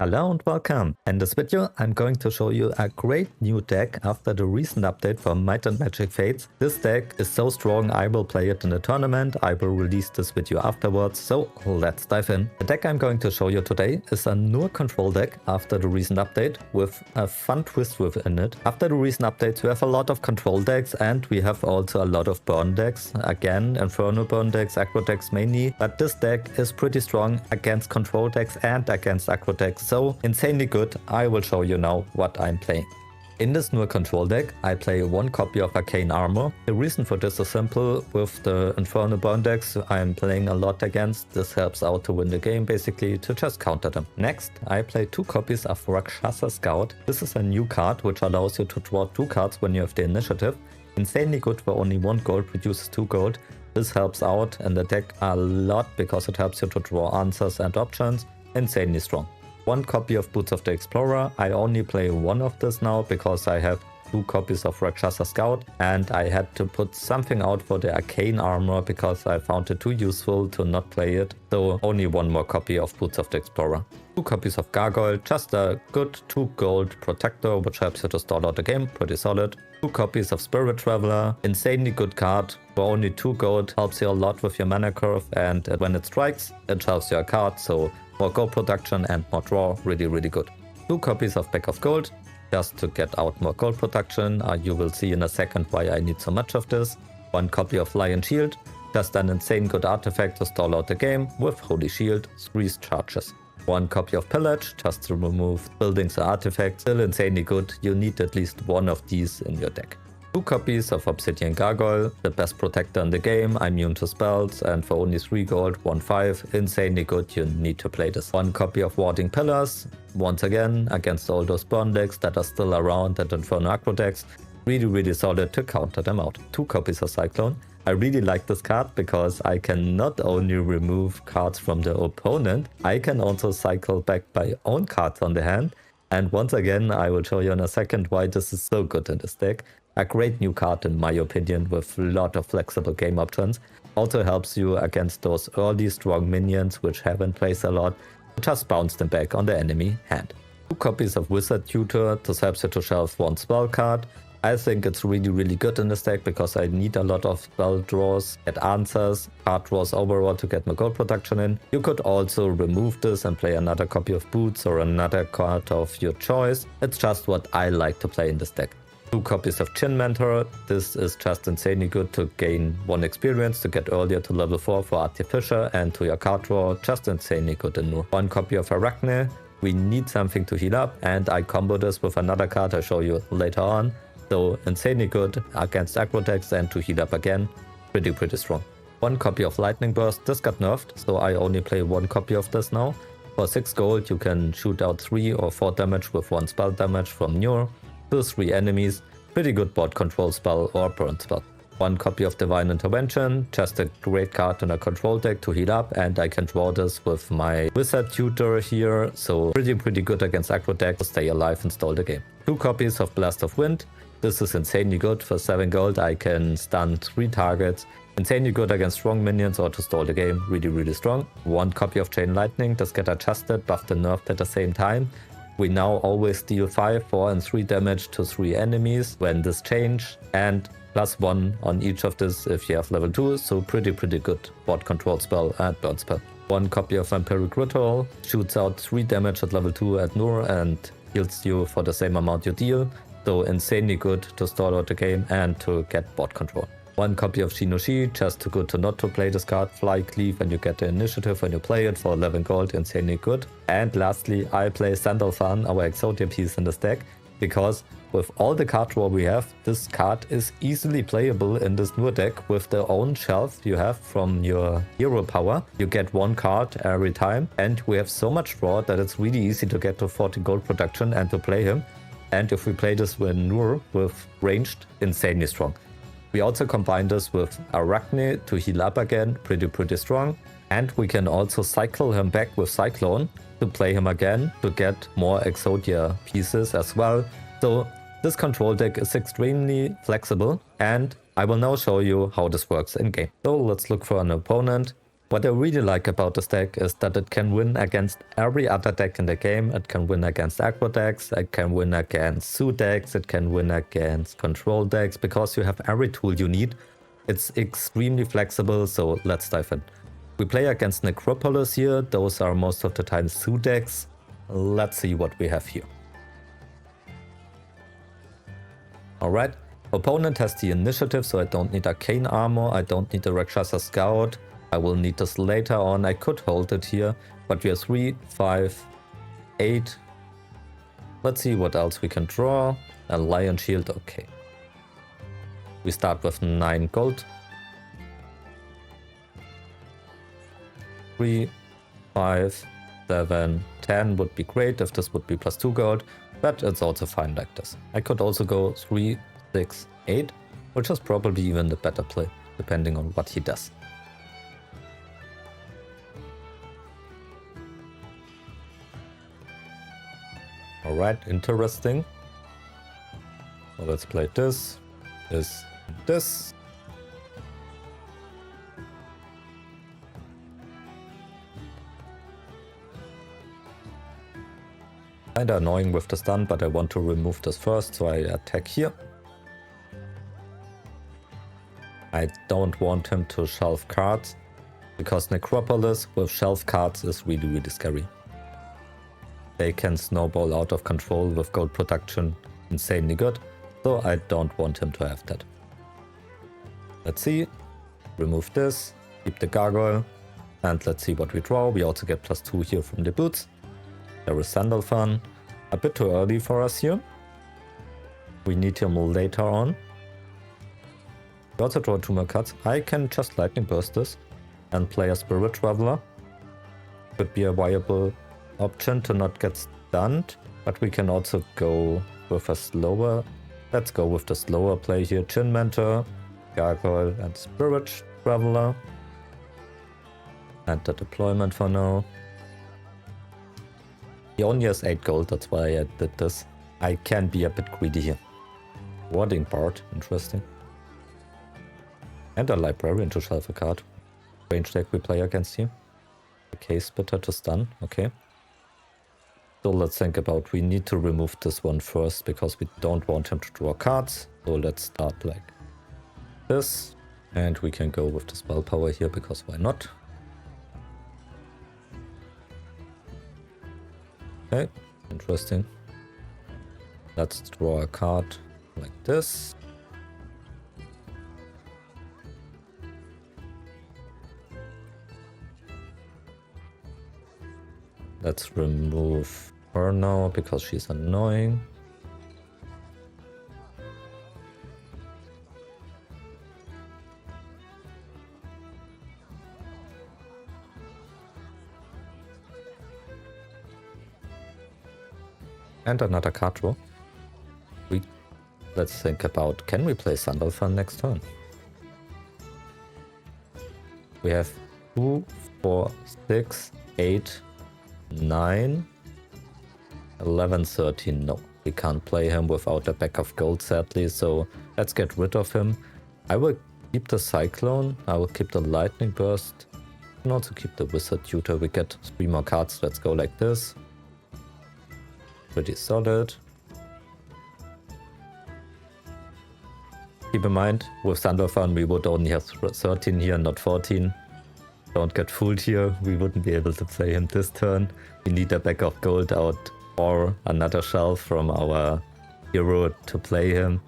Hello and welcome. In this video I'm going to show you a great new deck after the recent update from Might and Magic Fates. This deck is so strong I will play it in the tournament. I will release this video afterwards, so let's dive in. The deck I'm going to show you today is a Nur Control Deck after the recent update with a fun twist within it. After the recent updates we have a lot of control decks and we have also a lot of burn decks. Again, Inferno burn decks, aggro decks mainly, but this deck is pretty strong against control decks and against aggro decks. So insanely good. I will show you now what I'm playing. In this Nur Control Deck, I play one copy of Arcane Armor. The reason for this is simple. With the Inferno burn decks I'm playing a lot against, this helps out to win the game, basically to just counter them. Next, I play two copies of Rakshasa Scout. This is a new card which allows you to draw two cards when you have the initiative. Insanely good for only 1 gold, produces 2 gold. This helps out in the deck a lot because it helps you to draw answers and options. Insanely strong. One copy of Boots of the Explorer. I only play one of this now because I have 2 copies of Rakshasa Scout and I had to put something out for the Arcane Armor because I found it too useful to not play it. So only one more copy of Boots of the Explorer. 2 copies of Gargoyle, just a good 2 gold protector which helps you to stall out the game, pretty solid. 2 copies of Spirit Traveler, insanely good card. For only 2 gold, helps you a lot with your mana curve, and when it strikes, it helps your card, so more gold production and more draw, really good. 2 copies of Pack of Gold, just to get out more gold production. You will see in a second why I need so much of this. 1 copy of Lion Shield, just an insane good artifact to stall out the game with Holy Shield, 3 charges. 1 copy of Pillage, just to remove buildings or artifacts, still insanely good. You need at least one of these in your deck. 2 copies of Obsidian Gargoyle, the best protector in the game, immune to spells, and for only 3 gold, 1/5, insanely good, you need to play this. 1 copy of Warding Pillars, once again, against all those burn decks that are still around and Inferno aggro decks, really solid to counter them out. 2 copies of Cyclone. I really like this card because I can not only remove cards from the opponent, I can also cycle back my own cards on the hand. And once again, I will show you in a second why this is so good in this deck. A great new card in my opinion with a lot of flexible game options. Also helps you against those early strong minions which have in place a lot. Just bounce them back on the enemy hand. 2 copies of Wizard Tutor. This helps you to shelve 1 spell card. I think it's really good in this deck because I need a lot of spell draws, get answers, card draws overall to get my gold production in. You could also remove this and play another copy of Boots or another card of your choice. It's just what I like to play in this deck. 2 copies of Chin Mentor. This is just insanely good to gain 1 experience to get earlier to level 4 for Artificer and to your card draw. Just insanely good in Nur. 1 copy of Arachne. We need something to heal up and I combo this with another card I'll show you later on. So insanely good against aggro decks and to heal up again. Pretty strong. 1 copy of Lightning Burst. This got nerfed, so I only play 1 copy of this now. For 6 gold you can shoot out 3 or 4 damage with 1 spell damage from Nur. 2-3 enemies, pretty good board control spell or burn spell. 1 copy of Divine Intervention, just a great card in a control deck to heal up, and I can draw this with my Wizard Tutor here, so pretty good against aggro deck to stay alive and stall the game. 2 copies of Blast of Wind. This is insanely good. For 7 gold I can stun 3 targets. Insanely good against strong minions or to stall the game, really strong. 1 copy of Chain Lightning, does get adjusted, buffed and nerfed at the same time. We now always deal 5, 4 and 3 damage to 3 enemies when this change, and +1 on each of this if you have level 2, so pretty good board control spell and burn spell. 1 copy of Vampiric Ritual, shoots out 3 damage at level 2 at Nur and heals you for the same amount you deal, so insanely good to stall out the game and to get board control. 1 copy of Shinoshi, just too good to not to play this card. Fly Cleave when you get the initiative when you play it for 11 gold, insanely good. And lastly, I play Sandalphan, our Exodia piece in this deck, because with all the card draw we have, this card is easily playable in this Nur deck with the own shelf you have from your hero power. You get 1 card every time, and we have so much draw that it's really easy to get to 40 gold production and to play him. And if we play this with Nur with ranged, insanely strong. We also combine this with Arachne to heal up again, pretty strong. And we can also cycle him back with Cyclone to play him again to get more Exodia pieces as well. So this control deck is extremely flexible and I will now show you how this works in game. So let's look for an opponent. What I really like about this deck is that it can win against every other deck in the game. It can win against aggro decks, it can win against suit decks, it can win against control decks, because you have every tool you need. It's extremely flexible, so let's dive in. We play against Necropolis here, those are most of the time suit decks. Let's see what we have here. Alright, opponent has the initiative, so I don't need Arcane Armor, I don't need the Rakshasa Scout. I will need this later on. I could hold it here, but we are 3, 5, 8. Let's see what else we can draw. A Lion Shield, okay. We start with 9 gold. 3, 5, 7, 10 would be great if this would be plus 2 gold, but it's also fine like this. I could also go 3, 6, 8, which is probably even the better play, depending on what he does. Alright, interesting. So let's play this, this, this. Kinda annoying with the stun, but I want to remove this first, so I attack here. I don't want him to shelve cards, because Necropolis with shelf cards is really, really scary. They can snowball out of control with gold production insanely good, so I don't want him to have that. Let's see. Remove this, keep the gargoyle, and let's see what we draw. We also get plus 2 here from the boots. There is Sandalphon. A bit too early for us here. We need him later on. We also draw 2 more cards. I can just Lightning Burst this and play a Spirit Traveler. Could be a viable option to not get stunned, but we can also go with a slower. Let's go with the slower play here. Chin Mentor, Gargoyle, and Spirit Traveler. And the deployment for now. He only has 8 gold, that's why I did this. I can be a bit greedy here. Warding Bard, interesting. And a Librarian to shelve a card. Range deck we play against here. A Case Splitter to stun, okay. So let's think about, we need to remove this one first, because we don't want him to draw cards. So let's start like this. And we can go with the spell power here, because why not? Okay, interesting. Let's draw a card like this. Let's remove her now because she's annoying. And another card draw. Let's think about, can we play Sandalphon next turn? We have 2, 4, 6, 8, 9, 11, 13. No, we can't play him without a pack of gold, sadly, so let's get rid of him. I will keep the Cyclone, I will keep the Lightning Burst, and also keep the Wizard Tutor. We get 3 more cards, let's go like this. Pretty solid. Keep in mind, with Sandalphon we would only have 13 here, not 14. Don't get fooled here, we wouldn't be able to play him this turn. We need a pack of gold out or another shelf from our hero to play him.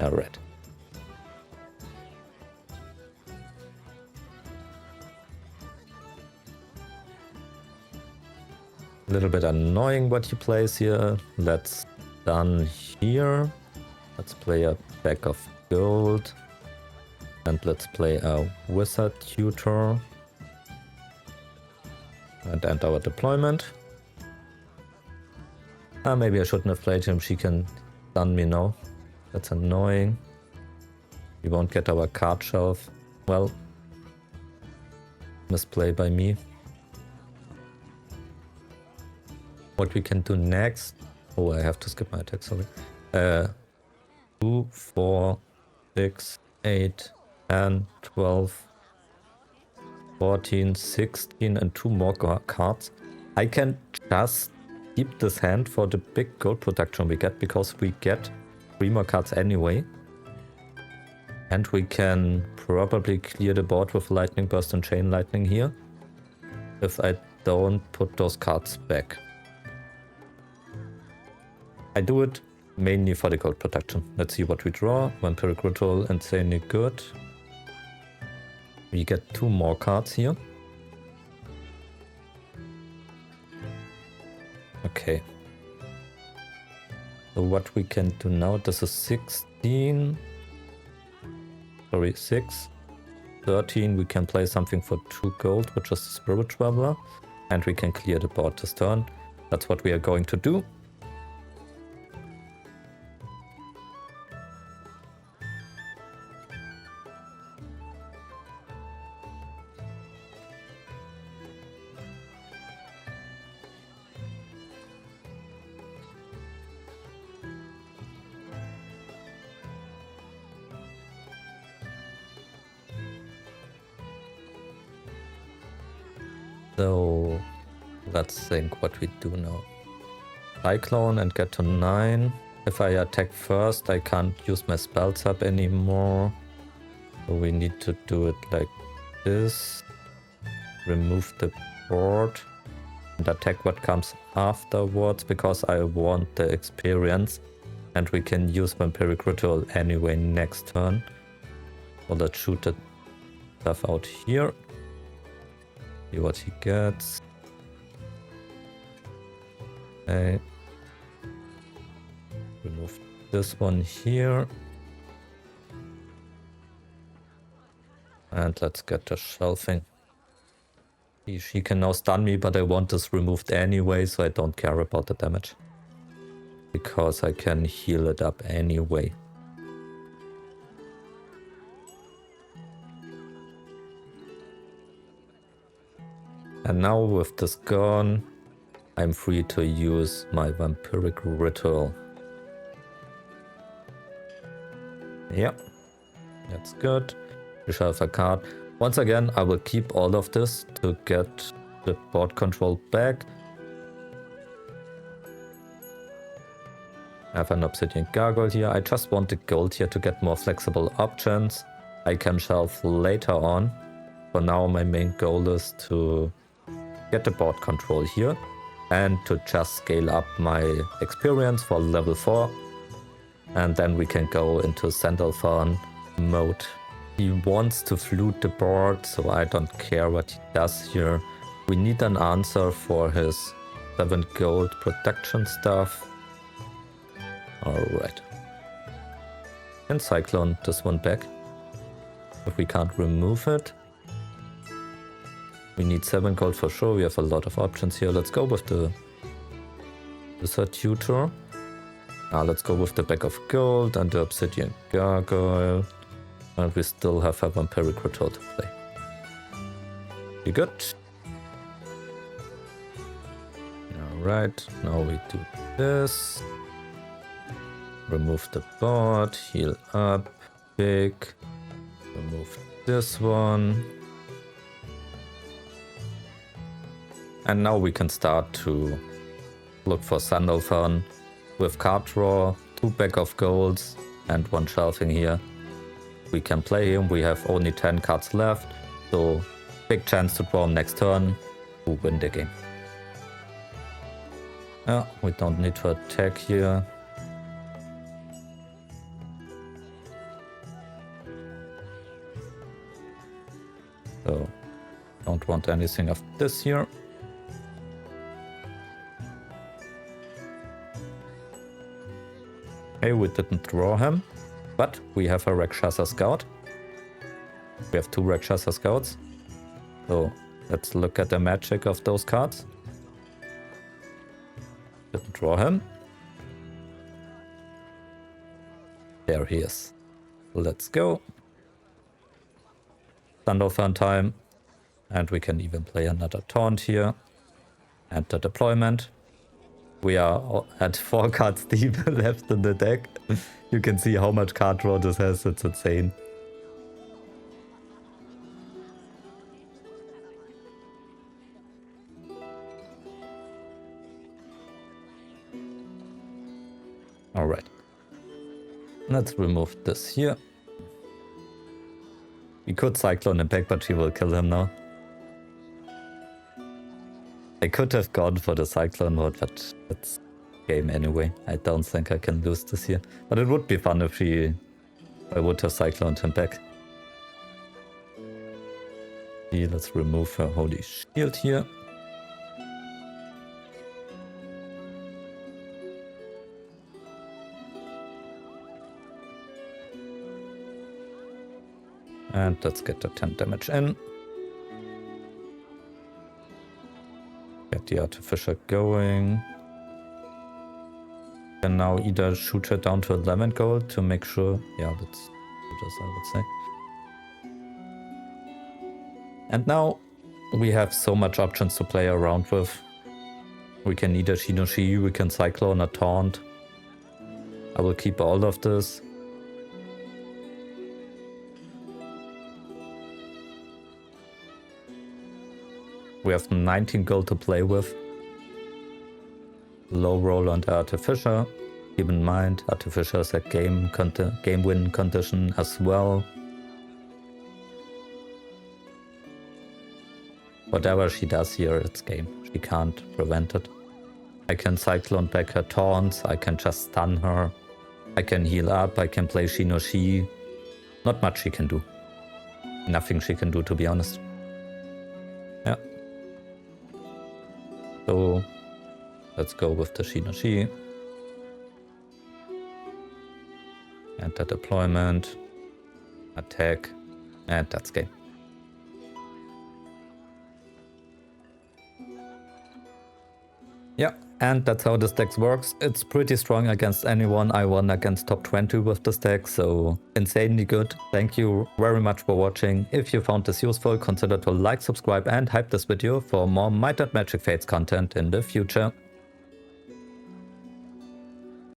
Alright. A little bit annoying what he plays here. Let's done here. Let's play a pack of gold. And let's play a Wizard Tutor. And end our deployment. Maybe I shouldn't have played him. She can stun me now. That's annoying. We won't get our card shelf. Well, misplay by me. What we can do next... Oh, I have to skip my attack, sorry. 2, 4, 6, 8, 10, 12, 14, 16 and 2 more cards. I can just keep this hand for the big gold production we get, because we get 3 more cards anyway. And we can probably clear the board with Lightning Burst and Chain Lightning here, if I don't put those cards back. I do it mainly for the gold production. Let's see what we draw. Vampiric Ritual, insanely good. We get 2 more cards here. Okay. So what we can do now, this is 16. Sorry, 6. 13, we can play something for 2 gold, which is the Spirit Traveler. And we can clear the board this turn. That's what we are going to do. So let's think what we do now. Cyclone and get to 9. If I attack first, I can't use my spells up anymore. So we need to do it like this. Remove the board and attack what comes afterwards, because I want the experience. And we can use Vampiric Ritual anyway next turn. So let's shoot the stuff out here. See what he gets. Okay. Remove this one here. And let's get the shelving. She can now stun me, but I want this removed anyway, so I don't care about the damage. Because I can heal it up anyway. And now with this gone, I'm free to use my Vampiric Ritual. Yep, that's good. We shall have a card. Once again, I will keep all of this to get the board control back. I have an Obsidian Gargoyle here. I just want the gold here to get more flexible options. I can shelve later on. For now, my main goal is to get the board control here and to just scale up my experience for level 4. And then we can go into Sandalphon mode. He wants to flute the board, so I don't care what he does here. We need an answer for his 7 gold production stuff. Alright. And Cyclone this one back. If we can't remove it. We need 7 gold for sure. We have a lot of options here. Let's go with the Wizard Tutor. Let's go with the Bag of Gold and the Obsidian Gargoyle. And we still have a Vampiric Ritual to play. You good? Alright, now we do this. Remove the board, heal up, big. Remove this one. And now we can start to look for Sandalphon with card draw, 2 Bag of Golds and 1 shelving here. We can play him, we have only 10 cards left, so big chance to draw him next turn to win the game. Yeah, we don't need to attack here. So, don't want anything of this here. Okay, we didn't draw him, but we have a Rakshasa Scout. We have 2 Rakshasa Scouts. So let's look at the magic of those cards. Didn't draw him. There he is. Let's go. Sandalphon time. And we can even play another taunt here. And the deployment. We are at 4 cards deep left in the deck. You can see how much card draw this has, it's insane. Alright. Let's remove this here. We could Cyclone him back, but she will kill him now. I could have gone for the Cyclone mode, but it's game anyway. I don't think I can lose this here. But it would be fun if I would have Cycloned him back. Let's remove her Holy Shield here. And let's get the 10 damage in. Get the Artificer going. And now either shoot her down to 11 gold to make sure... Yeah, let's do this, I would say. And now we have so much options to play around with. We can either Shinoshi, we can Cyclone or Taunt. I will keep all of this. We have 19 gold to play with. Low roll on the Artificer. Keep in mind, Artificer is a game win condition as well. Whatever she does here, it's game. She can't prevent it. I can Cyclone back her taunts. I can just stun her. I can heal up. I can play Shinoshi. Not much she can do. Nothing she can do, to be honest. Yeah. So let's go with the Shinoshi. Enter deployment. Attack. And that's game. Yeah, and that's how this deck works. It's pretty strong against anyone. I won against top 20 with this deck, so insanely good. Thank you very much for watching. If you found this useful, consider to like, subscribe and hype this video for more Might and Magic Fates content in the future.